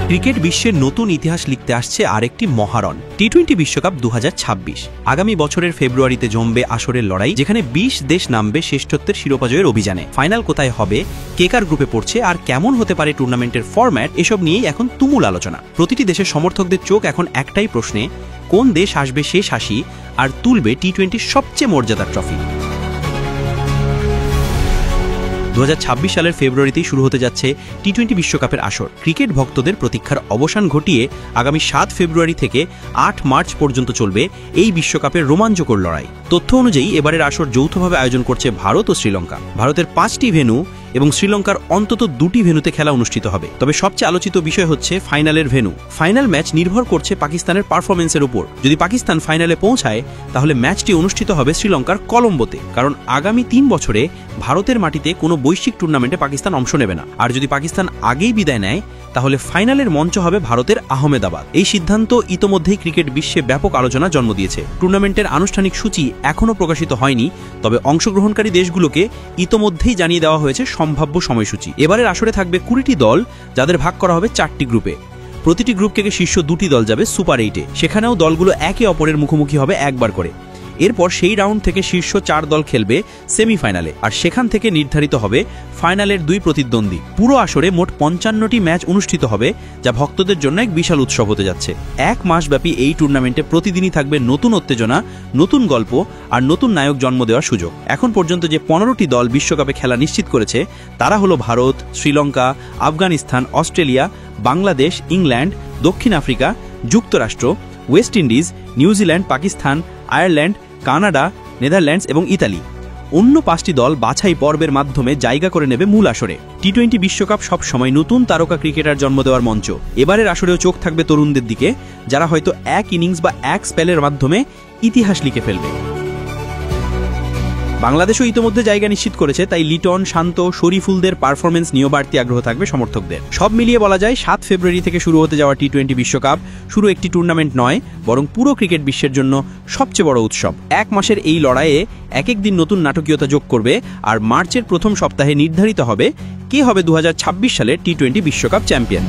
Cricket বিশ্বের নতুন ইতিহাস লিখতে আসছে আরেকটি মহারণ টি-20 বিশ্বকাপ 2026। আগামী বছরের ফেব্রুয়ারিতে জমবে আসরের লড়াই, যেখানে 20 দেশ নামবে শ্রেষ্ঠত্বের শিরোপা জয়ের অভিযানে। ফাইনাল কোথায় হবে, কে কার গ্রুপে পড়ছে, আর কেমন হতে পারে টুর্নামেন্টের ফরম্যাট, এসব নিয়েই এখন তুমুল আলোচনা। প্রতিটি দেশের সমর্থকদের চোখ এখন একটাই প্রশ্নে, কোন দেশ আসবে শেষ হাসি আর তুলবে টি-20 সবচেয়ে মর্যাদার ট্রফি। 2026 সালের ফেব্রুয়ারিতেই শুরু হতে যাচ্ছে টি-20 বিশ্বকাপের আসর। ক্রিকেট ভক্তদের প্রতীক্ষার অবসান ঘটিয়ে আগামী 7 ফেব্রুয়ারি থেকে 8 মার্চ পর্যন্ত চলবে এই বিশ্বকাপের রোমাঞ্চকর লড়াই। তথ্য অনুযায়ী এবারের আসর যৌথভাবে আয়োজন করছে ভারত ও শ্রীলঙ্কা। ভারতের 5টি ভেন্যু এবং শ্রীলঙ্কার অন্তত 2টি ভেন্যুতে খেলা অনুষ্ঠিত হবে। তবে সবচেয়ে আলোচিত বিষয় হচ্ছে ফাইনালের ভেন্যু। ফাইনাল ম্যাচ নির্ভর করছে পাকিস্তানের পারফরমেন্সের উপর। যদি পাকিস্তান ফাইনালে পৌঁছায়, তাহলে ম্যাচটি অনুষ্ঠিত হবে শ্রীলঙ্কার কলম্বোতে। কারণ আগামী 3 বছরে ভারতের মাটিতে কোনো বৈশ্বিক টুর্নামেন্টে পাকিস্তান অংশ নেবে না। আর যদি পাকিস্তান আগেই বিদায় নেয়, তাহলে ফাইনালের মঞ্চ হবে ভারতের আহমেদাবাদ। এই সিদ্ধান্ত ইতোমধ্যেই ক্রিকেট বিশ্বে ব্যাপক আলোচনা জন্ম দিয়েছে। টুর্নামেন্টের আনুষ্ঠানিক সূচি এখনও প্রকাশিত হয়নি, তবে অংশগ্রহণকারী দেশগুলোকে ইতোমধ্যেই জানিয়ে দেওয়া হয়েছে সম্ভাব্য সময়সূচি। এবারের আসরে থাকবে 20টি দল, যাদের ভাগ করা হবে 4টি গ্রুপে। প্রতিটি গ্রুপ থেকে শীর্ষ 2টি দল যাবে সুপার 8-এ। সেখানেও দলগুলো একে অপরের মুখোমুখি হবে একবার করে। এরপর সেই রাউন্ড থেকে শীর্ষ 4 দল খেলবে সেমিফাইনালে, আর সেখান থেকে নির্ধারিত হবে ফাইনালের 2 প্রতিদ্বন্দ্বী। পুরো আসরে মোট 55টি ম্যাচ অনুষ্ঠিত হবে, যা ভক্তদের জন্য এক বিশাল উৎসব হতে যাচ্ছে। 1 মাসব্যাপী এই টুর্নামেন্টে প্রতিদিনই থাকবে নতুন উত্তেজনা, নতুন গল্প আর নতুন নায়ক জন্ম দেওয়ার সুযোগ। এখন পর্যন্ত যে 15টি দল বিশ্বকাপে খেলা নিশ্চিত করেছে, তারা হলো ভারত, শ্রীলঙ্কা, আফগানিস্তান, অস্ট্রেলিয়া, বাংলাদেশ, ইংল্যান্ড, দক্ষিণ আফ্রিকা, যুক্তরাষ্ট্র, West Indies, New Zealand, Pakistan, Ireland, Canada, Netherlands এবং ইতালি। অন্য 5টি দল বাছাই পর্বের মাধ্যমে জায়গা করে নেবে মূল আসরে। টি-20 বিশ্বকাপ সব সময় নতুন তারকা ক্রিকেটার জন্ম দেওয়ার মঞ্চ। এবারের আসরেও চোখ থাকবে তরুণদের দিকে, যারা হয়তো এক ইনিংস বা এক স্পেলের মাধ্যমে ইতিহাস লিখে ফেলবে। বাংলাদেশও ইতিমধ্যে জায়গা নিশ্চিত করেছে, তাই লিটন, শান্ত, শরীফুলদের পারফরমেন্স নিয়েও বাড়তি আগ্রহ থাকবে সমর্থকদের। সব মিলিয়ে বলা যায় 7 ফেব্রুয়ারি থেকে শুরু হতে যাওয়া টি-20 বিশ্বকাপ শুরু একটি টুর্নামেন্ট নয়, বরং পুরো ক্রিকেট বিশ্বের জন্য সবচেয়ে বড় উৎসব। 1 মাসের এই লড়াইয়ে এক এক দিন নতুন নাটকীয়তা যোগ করবে, আর মার্চের প্রথম সপ্তাহে নির্ধারিত হবে কে হবে 2026 সালের টি-20 বিশ্বকাপ চ্যাম্পিয়ন।